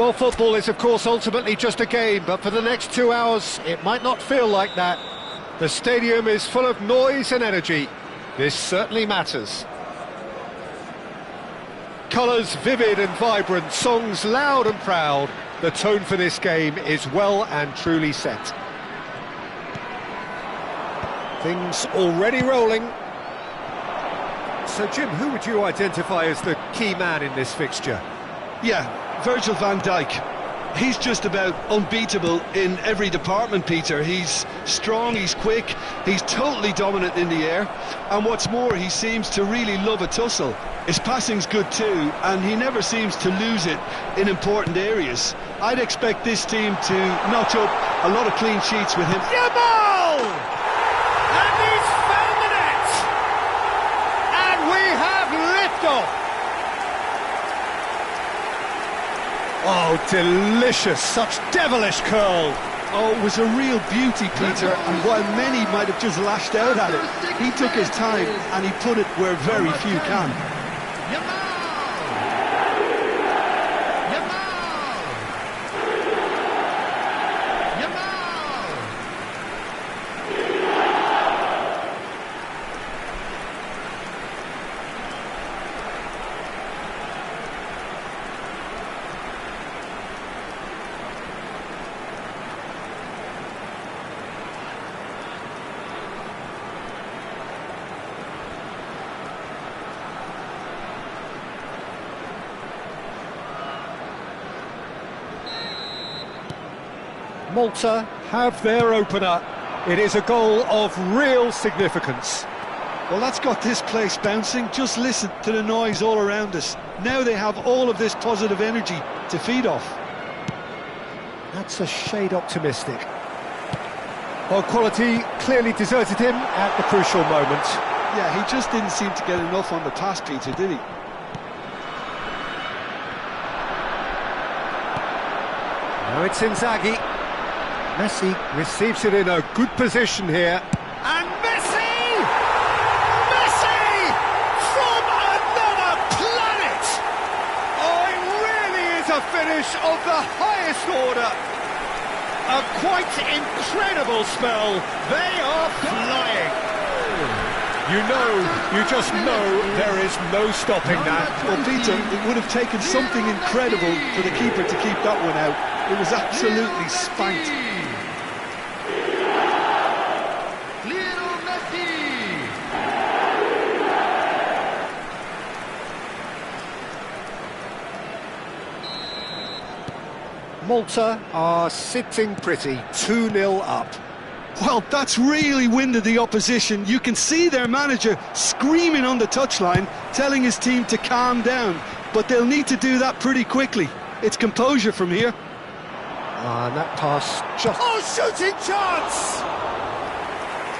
Well, football is, of course, ultimately just a game, but for the next 2 hours, it might not feel like that. The stadium is full of noise and energy. This certainly matters. Colours vivid and vibrant, songs loud and proud. The tone for this game is well and truly set. Things already rolling. So, Jim, who would you identify as the key man in this fixture? Yeah, Virgil van Dijk. He's just about unbeatable in every department, Peter. He's strong, he's quick, he's totally dominant in the air, and what's more, he seems to really love a tussle. His passing's good too, and he never seems to lose it in important areas. I'd expect this team to notch up a lot of clean sheets with him. Yamal! And he's found the net! And we have liftoff! Oh, delicious, such devilish curl. Oh, it was a real beauty, Peter, and while many might have just lashed out at it, he took his time and he put it where very few can. Malta have their opener. It is a goal of real significance. Well, that's got this place bouncing. Just listen to the noise all around us. Now they have all of this positive energy to feed off. That's a shade optimistic. Well, quality clearly deserted him at the crucial moment. Yeah, he just didn't seem to get enough on the pass, Peter, did he? Now it's Inzaghi. Messi receives it in a good position here. And Messi! Messi! From another planet! Oh, it really is a finish of the highest order. A quite incredible spell. They are flying. You just know there is no stopping that. Well, Peter, it would have taken something incredible for the keeper to keep that one out. It was absolutely spanked. Malta are sitting pretty, 2-0 up. Well, that's really winded the opposition. You can see their manager screaming on the touchline, telling his team to calm down. But they'll need to do that pretty quickly. It's composure from here. And that pass just... Oh, shooting chance!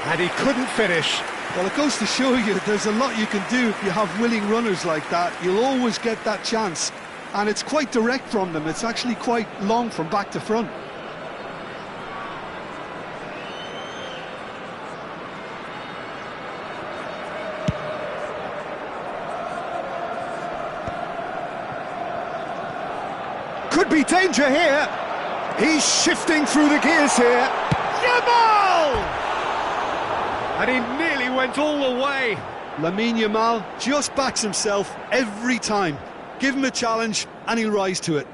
And he couldn't finish. Well, it goes to show you there's a lot you can do if you have willing runners like that. You'll always get that chance. And it's quite direct from them. It's actually quite long from back to front. Could be danger here. He's shifting through the gears here. Yamal! And he nearly went all the way. Lamine Yamal just backs himself every time. Give him a challenge and he'll rise to it.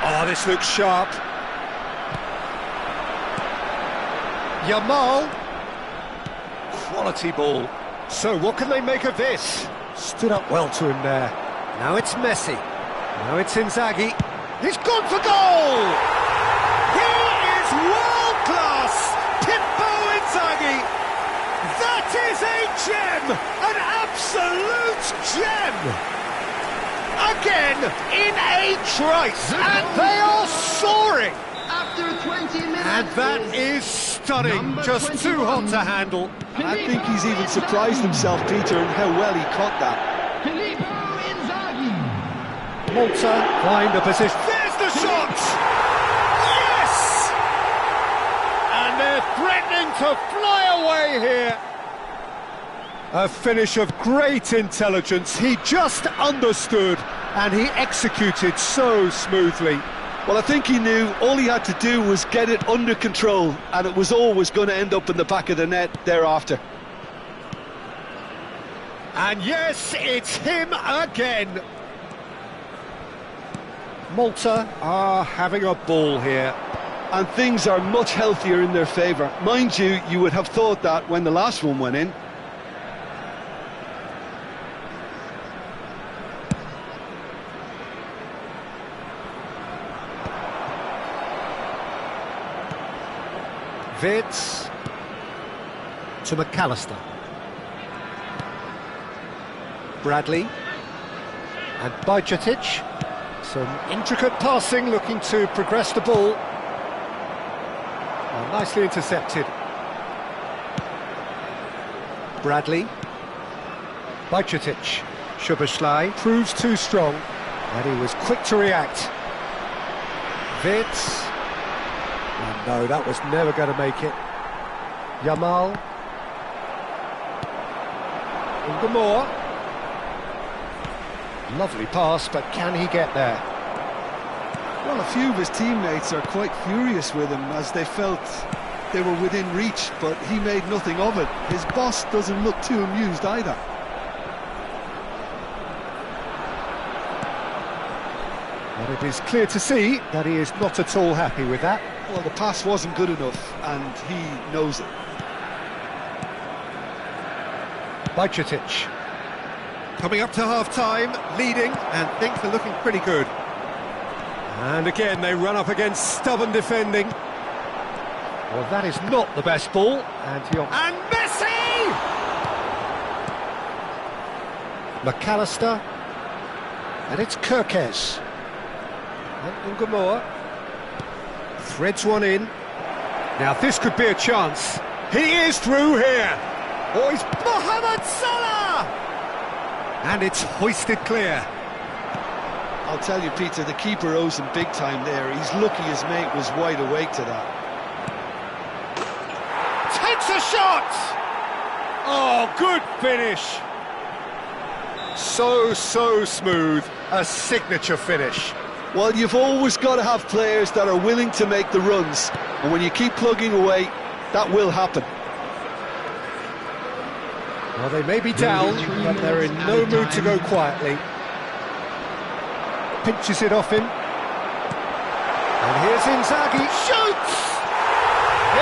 Oh, this looks sharp. Yamal. Quality ball. So what can they make of this? Stood up well to him there. Now it's Messi. Now it's Inzaghi. He's gone for goal! He is world-class! Pippo Inzaghi! That is a gem! An absolute gem! Again, in a trice, and they are soaring! After 20 minutes... And that is stunning, just too hot to handle. I think he's even surprised himself, Peter, in how well he caught that. Filippo Inzaghi. Malta find a position. There's the shot! Yes! And they're threatening to fly away here. A finish of great intelligence. He just understood and he executed so smoothly. Well, I think he knew all he had to do was get it under control, and it was always going to end up in the back of the net thereafter. And yes, it's him again. Malta are having a ball here. And things are much healthier in their favour. Mind you, you would have thought that when the last one went in. Vids to McAllister. Bradley and Bajcetic. Some intricate passing, looking to progress the ball. Well, nicely intercepted. Bradley. Bajcetic. Szoboszlai proves too strong, and he was quick to react. Vids. And no, that was never going to make it. Yamal. Ungamore. Lovely pass, but can he get there? Well, a few of his teammates are quite furious with him as they felt they were within reach, but he made nothing of it. His boss doesn't look too amused either. But it is clear to see that he is not at all happy with that. Well, the pass wasn't good enough, and he knows it. Bajcetic. Coming up to half-time, leading, and things are looking pretty good. And again, they run up against stubborn defending. Well, that is not the best ball. And Messi! McAllister. And it's Kirkes. And Ungamore. Threads one in. Now, this could be a chance. He is through here. Oh, it's Mohamed Salah! And it's hoisted clear. I'll tell you, Peter, the keeper owes him big time there. He's lucky his mate was wide awake to that. Takes a shot! Oh, good finish. So smooth. A signature finish. Well, you've always got to have players that are willing to make the runs. And when you keep plugging away, that will happen. Well, they may be down, but they're in no mood to go quietly. Pinches it off him. And here's Inzaghi. Shoots!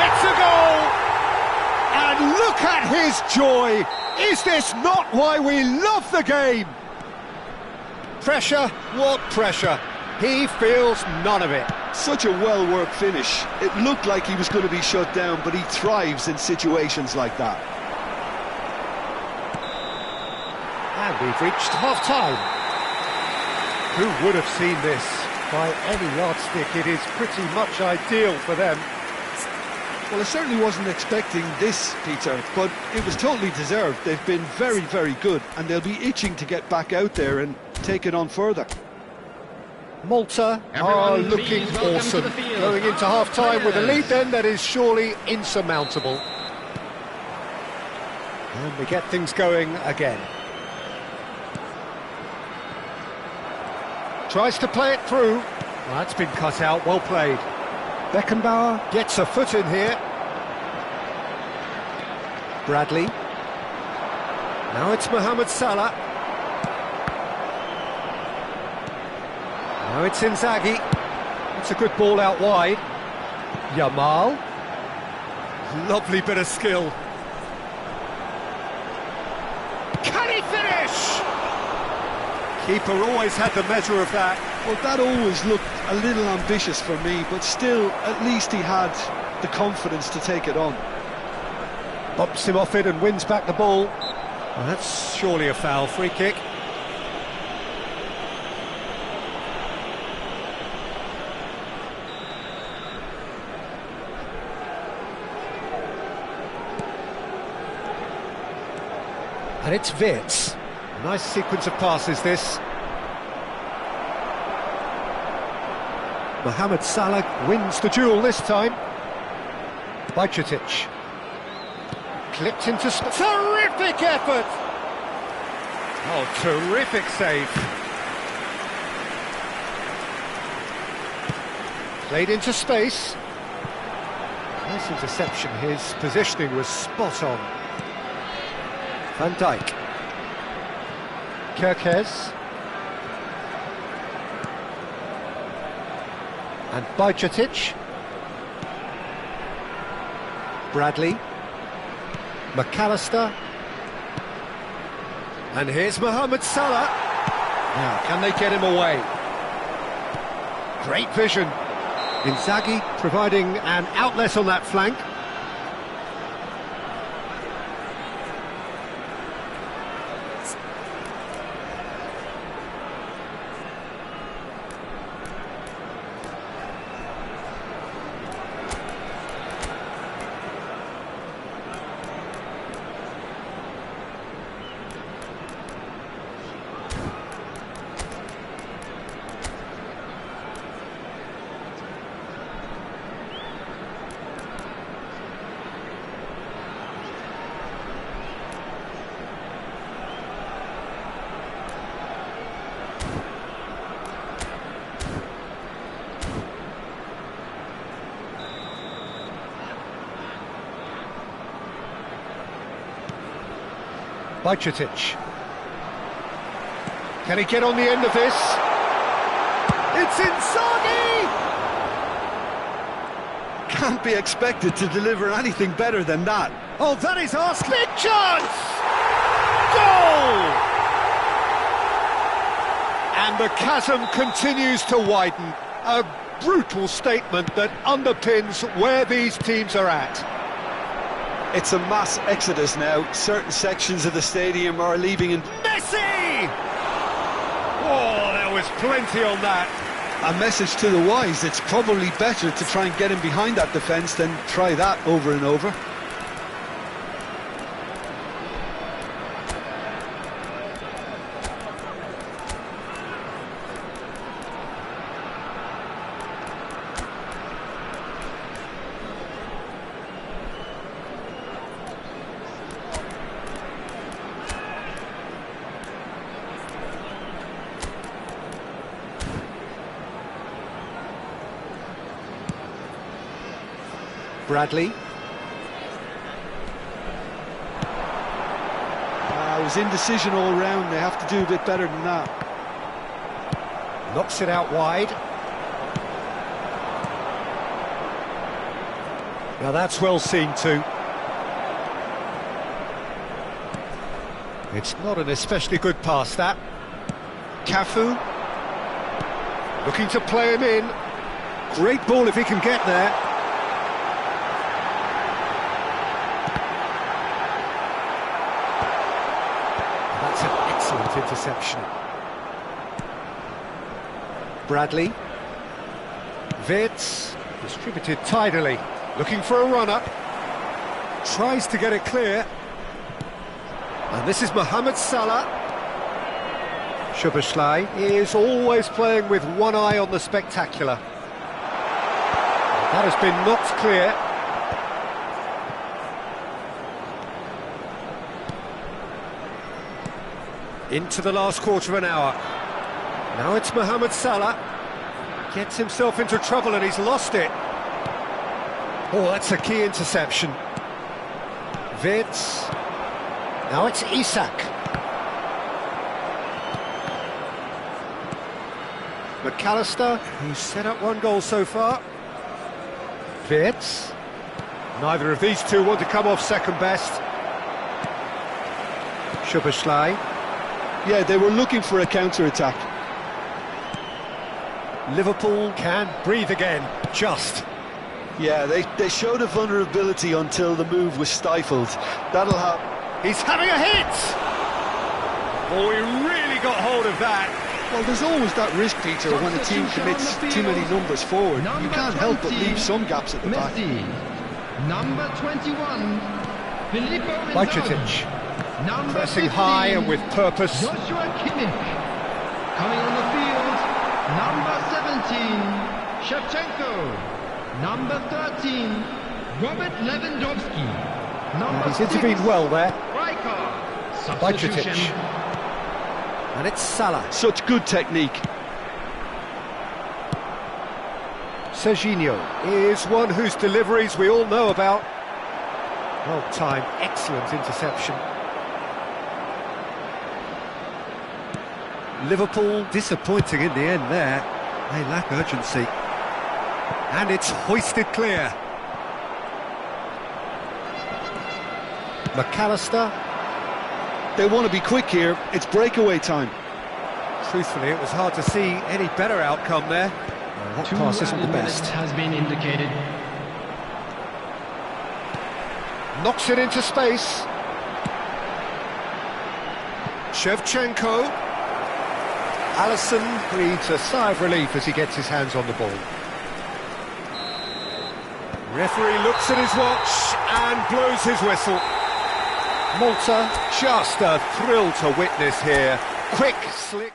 It's a goal! And look at his joy! Is this not why we love the game? Pressure? What pressure? He feels none of it. Such a well-worked finish. It looked like he was going to be shut down, but he thrives in situations like that. And we've reached half-time. Who would have seen this? By any yardstick, it is pretty much ideal for them. Well, I certainly wasn't expecting this, Peter, but it was totally deserved. They've been very, very good, and they'll be itching to get back out there and take it on further. Malta are looking awesome. Going into half-time with a lead then that is surely insurmountable. And we get things going again. Tries to play it through. Well, that's been cut out, well played. Beckenbauer gets a foot in here. Bradley. Now it's Mohamed Salah. Now it's Inzaghi. It's a good ball out wide. Yamal. Lovely bit of skill. Can he finish? Keeper always had the measure of that. Well, that always looked a little ambitious for me, but still, at least he had the confidence to take it on. Bumps him off it and wins back the ball. Well, that's surely a foul. Free kick. And it's Wirtz. Nice sequence of passes, this. Mohamed Salah wins the duel this time. Bajcetic. Clipped into space. Terrific effort! Oh, terrific save. Played into space. Nice interception. His positioning was spot on. Van Dijk. Kerkez. And Bajcetic. Bradley. McAllister. And here's Mohamed Salah. Now, can they get him away? Great vision. Inzaghi providing an outlet on that flank. Bajcetic. Can he get on the end of this? It's Inzaghi! Can't be expected to deliver anything better than that. Oh, that is asking. Big chance! Goal! And the chasm continues to widen. A brutal statement that underpins where these teams are at. It's a mass exodus now. Certain sections of the stadium are leaving in... Messi! Oh, there was plenty on that. A message to the wise, it's probably better to try and get him behind that defence than try that over and over. Bradley. It was indecision all round. They have to do a bit better than that. Knocks it out wide. Now that's well seen too. It's not an especially good pass, that. Cafu. Looking to play him in. Great ball if he can get there. That's an excellent interception. Bradley. Wirtz, distributed tidily. Looking for a runner. Tries to get it clear. And this is Mohamed Salah. Szoboszlai is always playing with one eye on the spectacular. That has been knocked clear. Into the last quarter of an hour. Now it's Mohamed Salah. Gets himself into trouble and he's lost it. Oh, that's a key interception. Wirtz. Now it's Isak. McAllister, who's set up one goal so far. Wirtz. Neither of these two want to come off second best. Szoboszlai. Yeah, they were looking for a counter-attack. Liverpool can breathe again, just. Yeah, they showed a vulnerability until the move was stifled. That'll help. He's having a hit! Oh, he really got hold of that. Well, there's always that risk, Peter, when a team commits too many numbers forward. You can't help but leave some gaps at the back. Number 21, Filippo Inzaghi. Bajcetic, pressing high and with purpose. Joshua Kimmich. Coming on the field, number 17, Shevchenko. Number 13, Robert Lewandowski. And he's intervened well there. Substitution. Bajcetic. And it's Salah. Such good technique. Serginho is one whose deliveries we all know about. Well timed, excellent interception. Liverpool disappointing in the end there. They lack urgency. And it's hoisted clear. McAllister. They want to be quick here. It's breakaway time. Truthfully, it was hard to see any better outcome there. That pass isn't the best. Has been indicated. Knocks it into space. Shevchenko. Alisson breathes a sigh of relief as he gets his hands on the ball. Referee looks at his watch and blows his whistle. Malta, just a thrill to witness here. Quick, slick.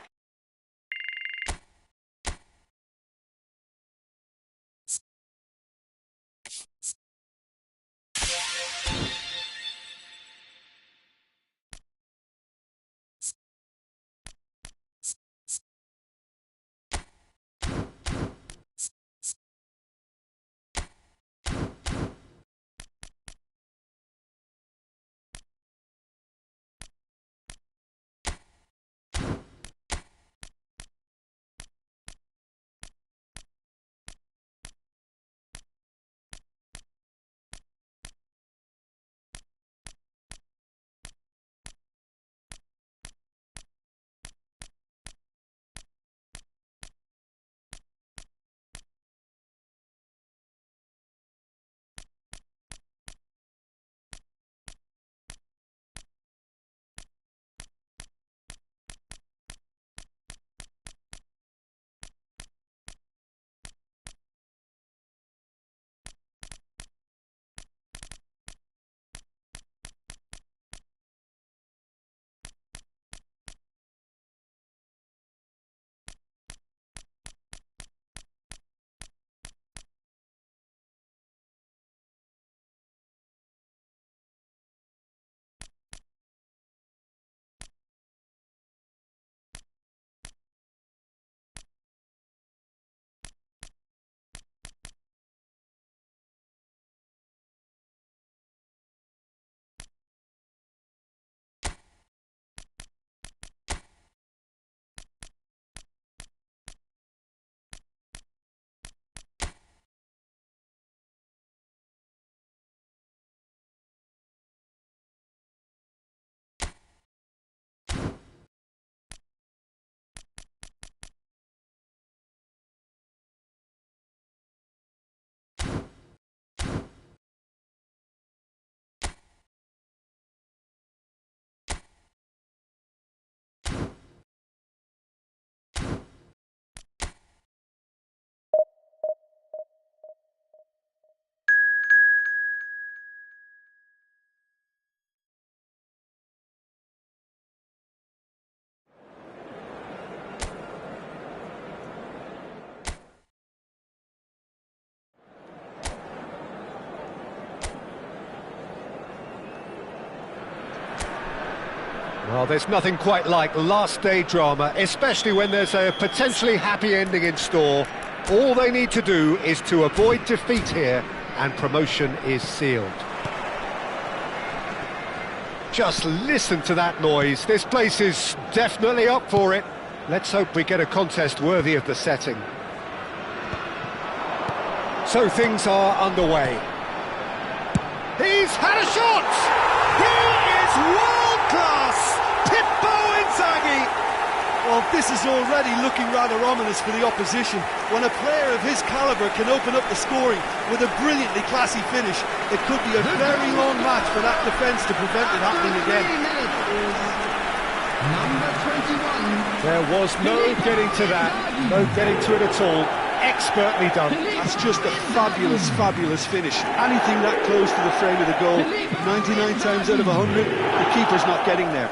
Well, there's nothing quite like last day drama, especially when there's a potentially happy ending in store. All they need to do is to avoid defeat here, and promotion is sealed. Just listen to that noise. This place is definitely up for it. Let's hope we get a contest worthy of the setting. So things are underway. He's had a shot! He is world-class! Pippo Inzaghi! Well, this is already looking rather ominous for the opposition. When a player of his calibre can open up the scoring with a brilliantly classy finish, it could be a very long match for that defence to prevent it happening again. Number 21. There was no getting to that, no getting to it at all. Expertly done. That's just a fabulous, fabulous finish. Anything that close to the frame of the goal, 99 times out of 100, the keeper's not getting there.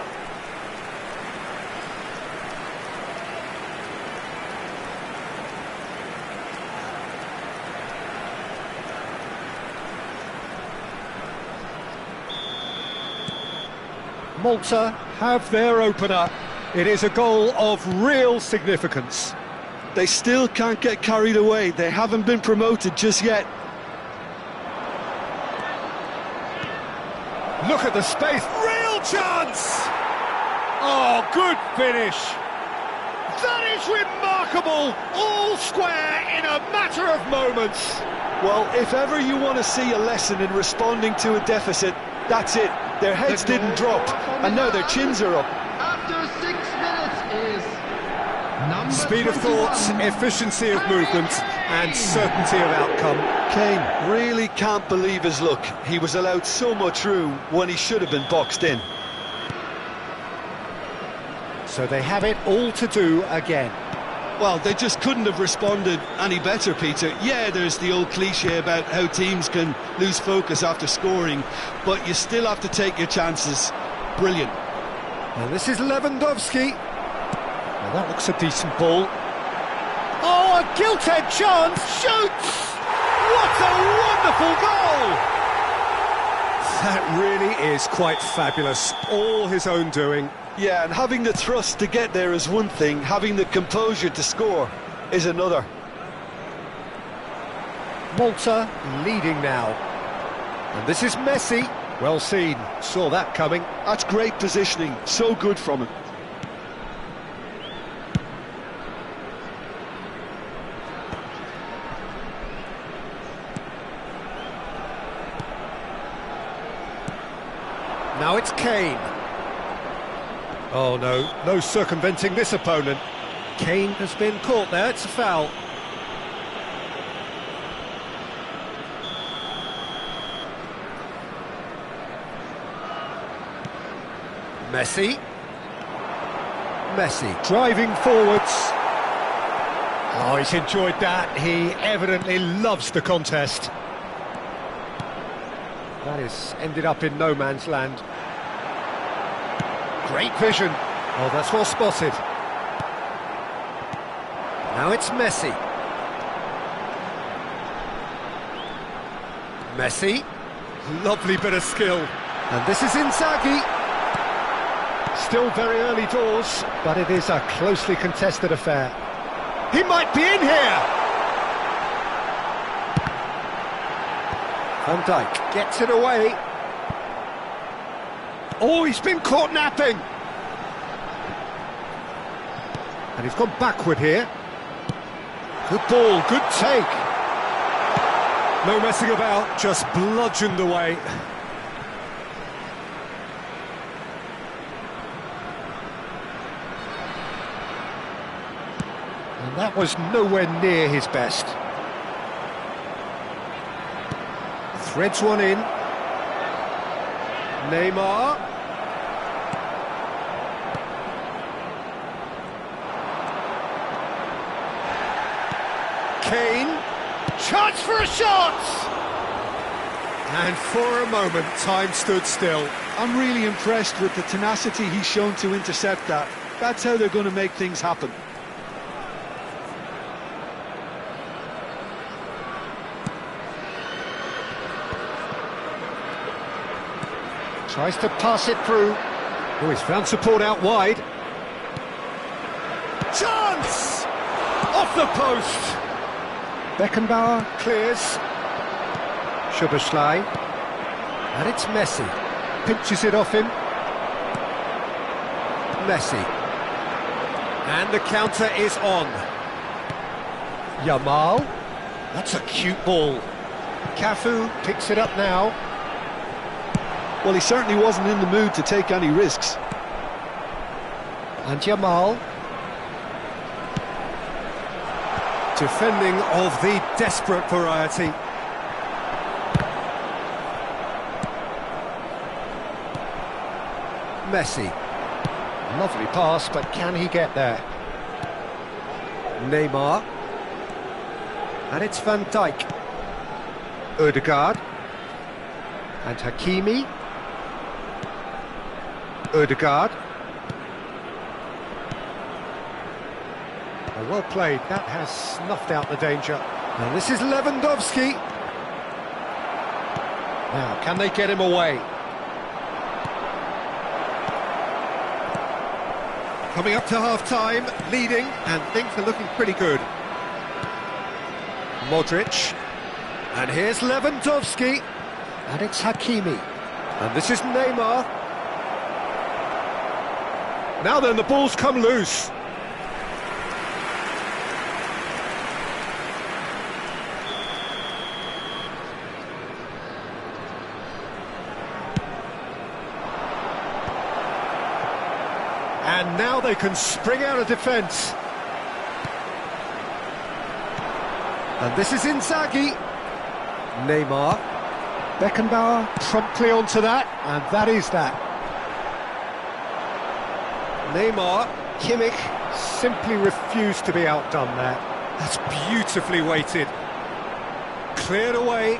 Malta have their opener. It is a goal of real significance. They still can't get carried away. They haven't been promoted just yet. Look at the space. Real chance! Oh, good finish. That is remarkable. All square in a matter of moments. Well, if ever you want to see a lesson in responding to a deficit, that's it. Their heads didn't drop, and now their chins are up. After 6 minutes is number Speed of 21. thoughts, efficiency of movement, and certainty of outcome. Kane really can't believe his luck. He was allowed so much room when he should have been boxed in. So they have it all to do again. Well, they just couldn't have responded any better, Peter. Yeah, there's the old cliche about how teams can lose focus after scoring, but you still have to take your chances. Brilliant. And this is Lewandowski. Well, that looks a decent ball. Oh, a gilt-edged chance! Shoots! What a wonderful goal! That really is quite fabulous. All his own doing. Yeah, and having the thrust to get there is one thing, having the composure to score is another. Malta leading now. And this is Messi. Well seen. Saw that coming. That's great positioning, so good from him. Now it's Kane. Oh no, no circumventing this opponent. Kane has been caught there, it's a foul. Messi. Messi driving forwards. Oh, he's enjoyed that. He evidently loves the contest. That is ended up in no man's land. Great vision. Oh, that's well spotted. Now it's Messi. Messi. Lovely bit of skill. And this is Inzaghi. Still very early doors, but it is a closely contested affair. He might be in here! Van Dijk gets it away. Oh, he's been caught napping! And he's gone backward here. Good ball, good take. No messing about, just bludgeoned away. And that was nowhere near his best. Threads one in. Neymar. Kane. Chance for a shot! And for a moment, time stood still. I'm really impressed with the tenacity he's shown to intercept that. That's how they're going to make things happen. Tries to pass it through. Oh, he's found support out wide. Chance! Off the post! Beckenbauer clears. Szoboszlai. And it's Messi. Pinches it off him. Messi. And the counter is on. Yamal. That's a cute ball. Cafu picks it up now. Well, he certainly wasn't in the mood to take any risks. And Yamal. Defending of the desperate variety. Messi. Lovely pass, but can he get there? Neymar. And it's Van Dijk. Ødegaard. And Hakimi. Ødegaard. Oh, well played, that has snuffed out the danger. And this is Lewandowski. Now, can they get him away? Coming up to half-time, leading, and things are looking pretty good. Modric, and here's Lewandowski, and it's Hakimi, and this is Neymar. Now then, the ball's come loose. And now they can spring out of defence. And this is Inzaghi. Neymar. Beckenbauer promptly onto that, and that is that. Neymar. Kimmich simply refused to be outdone there. That's beautifully weighted. Cleared away.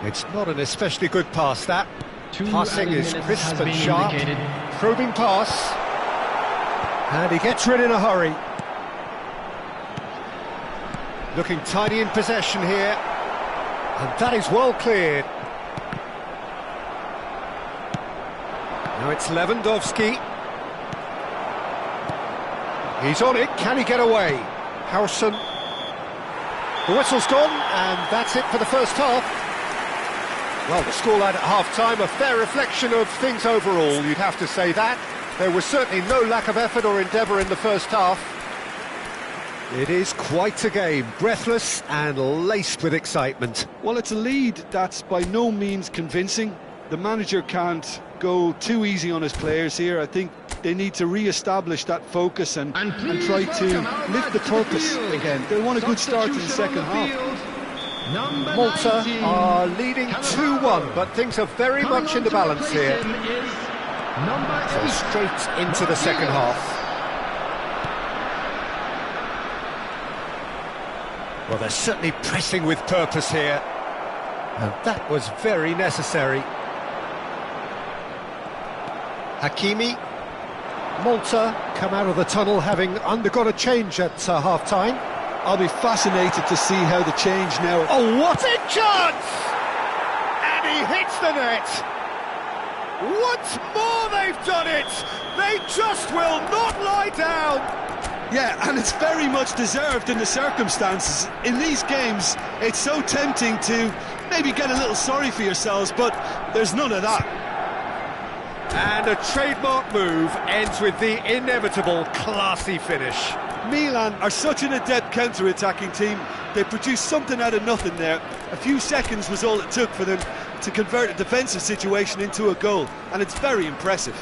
It's not an especially good pass, that. Passing is crisp and sharp. Probing pass. And he gets rid in a hurry. Looking tidy in possession here. And that is well cleared. Now it's Lewandowski. He's on it, can he get away? Howson. The whistle's gone, and that's it for the first half. Well, the scoreline at half-time, a fair reflection of things overall, you'd have to say that. There was certainly no lack of effort or endeavour in the first half. It is quite a game, breathless and laced with excitement. Well, it's a lead that's by no means convincing. The manager can't go too easy on his players here. I think they need to re-establish that focus and try to lift the purpose again. They want a good start in the second half. Malta are leading 2-1, but things are very much in the balance here. So straight into the second half. Well, they're certainly pressing with purpose here, and that was very necessary. Hakimi. Malta come out of the tunnel having undergone a change at half-time. I'll be fascinated to see how the change now... Oh, what a chance! And he hits the net! Once more they've done it! They just will not lie down! Yeah, and it's very much deserved in the circumstances. In these games, it's so tempting to maybe get a little sorry for yourselves, but there's none of that. And a trademark move ends with the inevitable classy finish. Milan are such an adept counter-attacking team. They produced something out of nothing there. A few seconds was all it took for them to convert a defensive situation into a goal, and it's very impressive.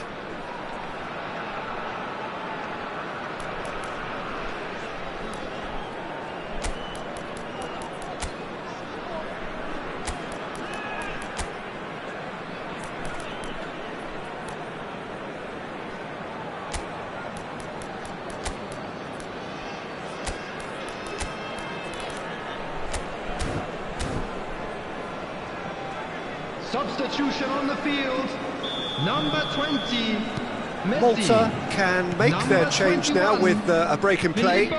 Substitution on the field, number 20, Messi. Malta can make their change now with a break in play.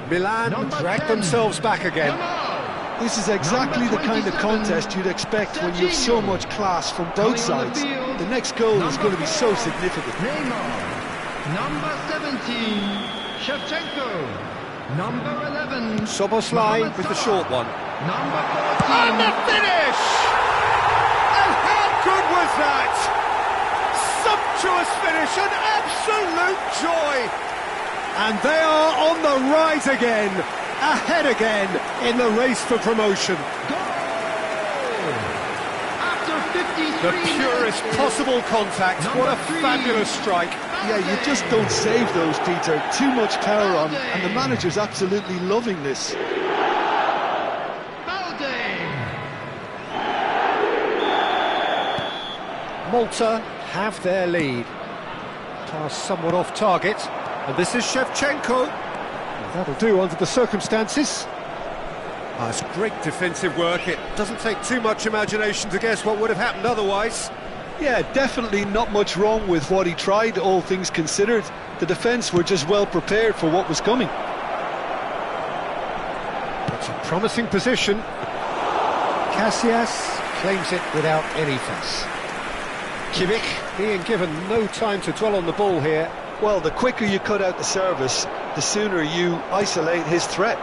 Milan drag themselves back again. This is exactly the kind of contest you'd expect when you have so much class from both sides. The next goal is going to be so significant. Neymar, number 17, Shevchenko, number 11, Szoboszlai with the short one. number 14, And the finish! And how good was that? Sumptuous finish, an absolute joy! And they are on the rise again, ahead again in the race for promotion. after 53 The purest minutes. possible contact, what a fabulous strike. Yeah, you just don't save those, Peter. Too much power on, and the manager's absolutely loving this. Malta have their lead. Pass somewhat off target, and this is Shevchenko. Well, that'll do under the circumstances. It's great defensive work. It doesn't take too much imagination to guess what would have happened otherwise. Yeah, definitely not much wrong with what he tried, all things considered. The defence were just well prepared for what was coming. It's a promising position. Casillas claims it without any fuss. Kimmich being given no time to dwell on the ball here. Well, the quicker you cut out the service, the sooner you isolate his threat.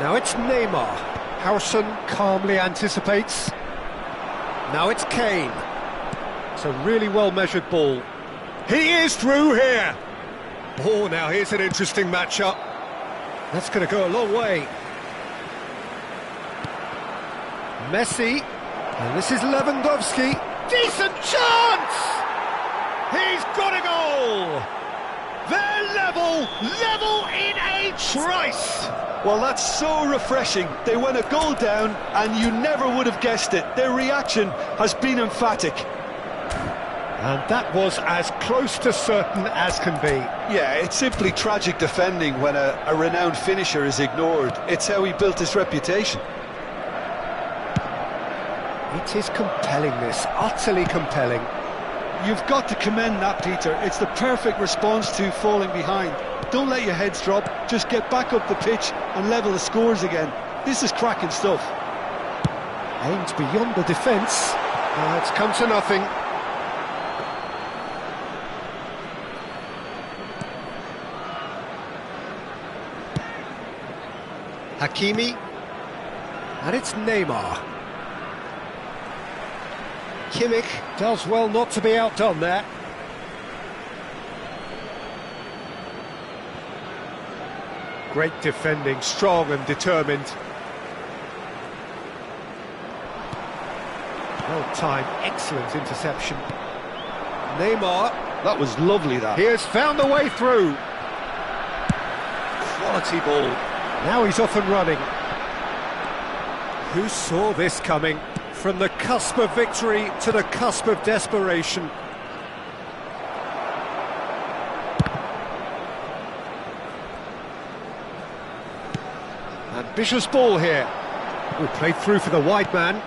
Now it's Neymar. Harrison calmly anticipates. Now it's Kane. It's a really well-measured ball. He is through here. Oh, now here's an interesting matchup. That's going to go a long way. Messi. And this is Lewandowski. Decent chance! He's got a goal! They're level in a trice! Well, that's so refreshing. They went a goal down and you never would have guessed it. Their reaction has been emphatic. And that was as close to certain as can be. Yeah, it's simply tragic defending when a renowned finisher is ignored. It's how he built his reputation. It is compelling, this, utterly compelling. You've got to commend that, Peter. It's the perfect response to falling behind. Don't let your heads drop, just get back up the pitch and level the scores again. This is cracking stuff. Aimed beyond the defence. It's come to nothing. Hakimi. And it's Neymar. Kimmich does well not to be outdone there. Great defending, strong and determined. Well-timed, excellent interception. Neymar. That was lovely, that. He has found the way through. Quality ball. Now he's off and running. Who saw this coming? From the cusp of victory to the cusp of desperation. Ambitious ball here. We played through for the wide man.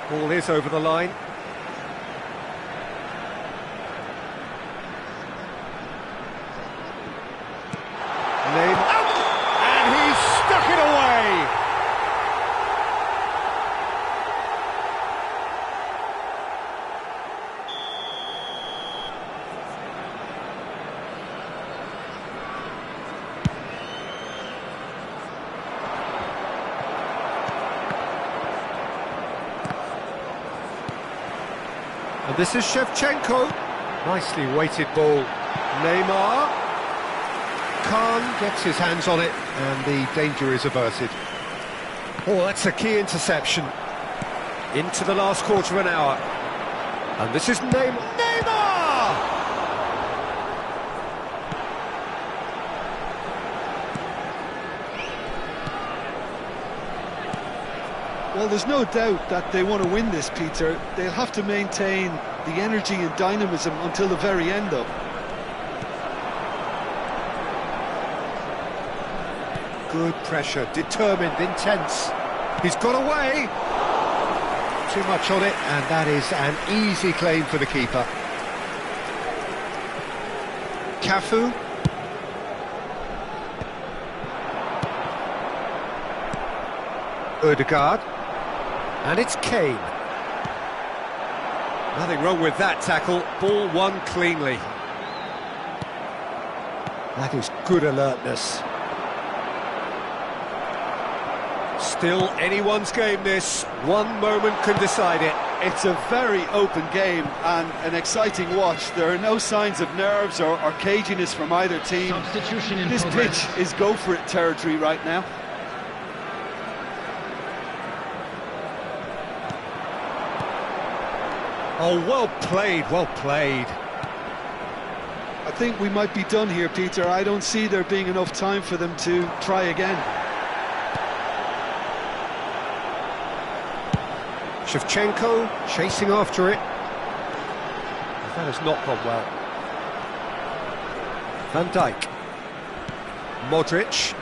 Ball is over the line. And he's stuck it away. And this is Shevchenko. Nicely weighted ball. Neymar. Khan gets his hands on it, and the danger is averted. Oh, that's a key interception. Into the last quarter of an hour. And this is Neymar! Well, there's no doubt that they want to win this, Peter. They'll have to maintain the energy and dynamism until the very end, though. Good pressure, determined, intense. He's got away. Too much on it, and that is an easy claim for the keeper. Cafu. Ødegaard. And it's Kane. Nothing wrong with that tackle. Ball won cleanly. That is good alertness. Still anyone's game, this. One moment can decide it. It's a very open game and an exciting watch. There are no signs of nerves or caginess from either team. Substitution in This progress. pitch is go-for-it territory right now. Oh, well played, well played. I think we might be done here, Peter. I don't see there being enough time for them to try again. Shevchenko chasing after it. That has not gone well. Van Dijk. Modric.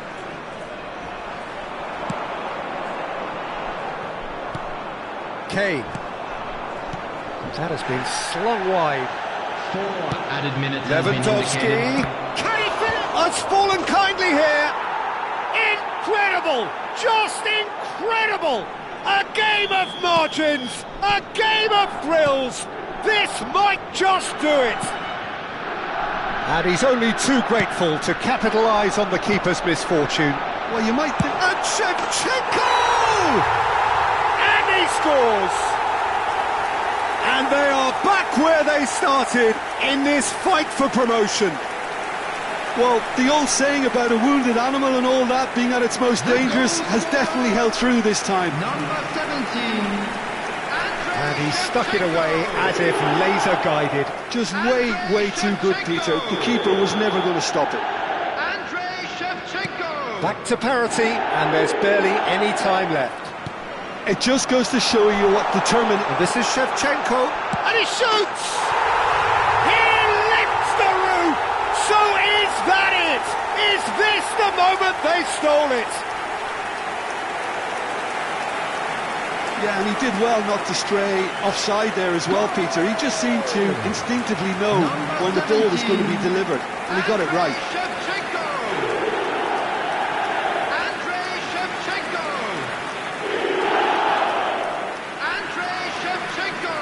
Kane. That has been slung wide. 4 added minutes has been Lewandowski. indicated. Can he fit it? Has fallen kindly here. Incredible! Just incredible! A game of margins, a game of thrills. This might just do it! And he's only too grateful to capitalise on the keeper's misfortune. Well, you might think... And Shevchenko! And he scores! And they are back where they started in this fight for promotion. Well, the old saying about a wounded animal and all that being at its most dangerous has definitely held through this time. Number 17. And he stuck it away as if laser-guided. Just way too good, Peter. The keeper was never going to stop it. Andrei Shevchenko. Back to parity, and there's barely any time left. It just goes to show you what determined... And this is Shevchenko, and he shoots! He lifts the roof! So is that it? Is this the moment they stole it? Yeah, and he did well not to stray offside there as well, Peter. He just seemed to instinctively know when the ball was going to be delivered, and he got it right. Shevchenko. Andrei Shevchenko. Andrei Shevchenko.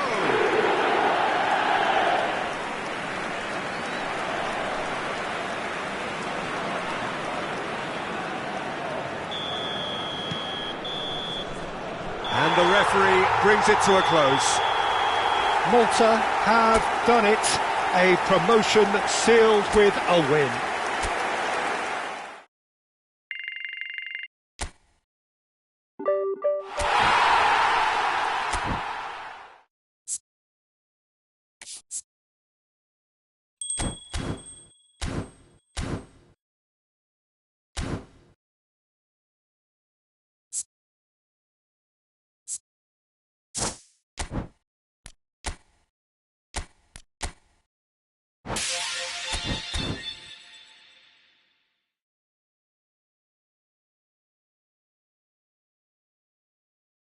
And the referee brings it to a close. Malta have done it. A promotion sealed with a win.